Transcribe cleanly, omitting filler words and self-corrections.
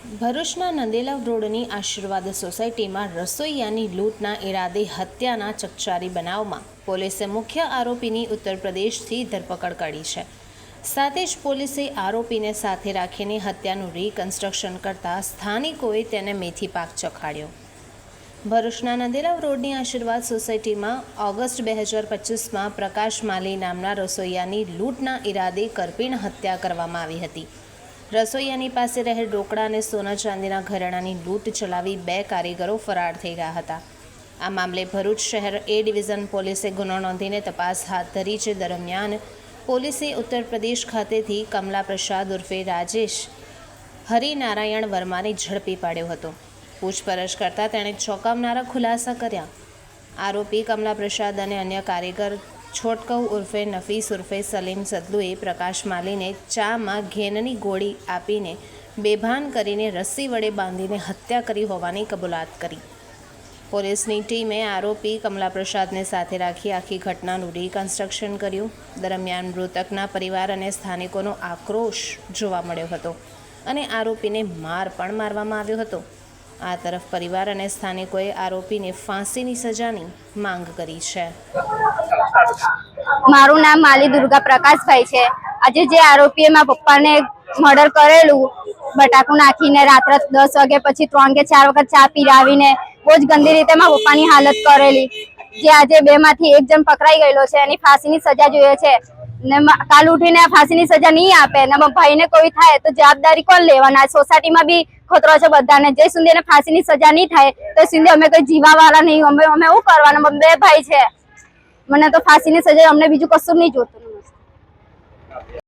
ભરૂચના નંદેલા રોડની આશીર્વાદ સોસાયટીમાં રસોઈયાની લૂંટના ઇરાદે હત્યાના ચકચારી બનાવમાં પોલીસે મુખ્ય આરોપીની ઉત્તર પ્રદેશથી ધરપકડ કરી છે। સાથે જ પોલીસે આરોપીને સાથે રાખીને હત્યાનું રીકન્સ્ટ્રક્શન કરતા સ્થાનિકોએ તેને મેથી પાક ચખાડ્યો। ભરૂચના નંદેલા રોડની આશીર્વાદ સોસાયટીમાં ઓગસ્ટ 2025માં પ્રકાશ માલી નામના રસોઈયાની લૂંટના ઇરાદે કરપીણ હત્યા કરવામાં આવી હતી। રસોઈયાની પાસે રહેલ રોકડા અને સોના ચાંદીના ઘરેણાની લૂંટ ચલાવી 2 કારીગરો ફરાર થઈ ગયા હતા। આ મામલે ભરૂચ શહેર એ ડિવિઝન પોલીસે ગુનો નોંધીને તપાસ હાથ ધરી છે। દરમિયાન પોલીસે ઉત્તર પ્રદેશ ખાતેથી કમલા પ્રસાદ ઉર્ફે રાજેશ હરિનારાયણ વર્માને ઝડપી પાડ્યો હતો। પૂછપરછ કરતાં તેણે ચોંકાવનારા ખુલાસા કર્યા। આરોપી કમલા પ્રસાદ અને અન્ય કારીગર છોટકઉ ઉર્ફે નફીસ ઉર્ફે સલીમ સદલુએ પ્રકાશ માલીને ચામાં ઘેનની ગોળી આપીને બેભાન કરીને રસ્સી વડે બાંધીને હત્યા કરી હોવાની કબૂલાત કરી। પોલીસની ટીમે આરોપી કમલા પ્રસાદને સાથે રાખી આખી ઘટનાનું રીકન્સ્ટ્રક્શન કર્યું। દરમિયાન મૃતકના પરિવાર અને સ્થાનિકોનો આક્રોશ જોવા મળ્યો હતો અને આરોપીને માર પણ મારવામાં આવ્યો હતો। આ તરફ પરિવાર અને સ્થાનિકોએ આરોપીને ફાંસીની સજાની માંગ કરી છે। મારું નામ માલી દુર્ગા પ્રકાશભાઈ છે। આજે જે આરોપીએ મારા પપ્પાને મર્ડર કરેલું બટાકું નાખીને રાત્રે 10 વાગે પછી 3 કે 4 વખત ચા પીરાવીને બહુ જ ગંદી રીતે મારા પપ્પાની હાલત કરેલી, જે આજે 2 માંથી 1 જણ પકડાઈ ગયેલો છે, એની ફાંસીની સજા જોઈએ છે ને કાલ ઉઠીને ફાંસીની સજા નહીં આપે ને ભાઈને કોઈ થાય તો જવાબદારી કોણ લેવાના? સોસાયટીમાં બી ખતરો છે બધાને। જે સુધી એને ફાંસીની સજા નહીં થાય તો સુધી અમે કોઈ જીવાવાળા નહીં, અમે શું કરવાના? 2 ભાઈ છે, મને તો ફાંસીની સજા, અમને બીજું કશું નહીં જોતું।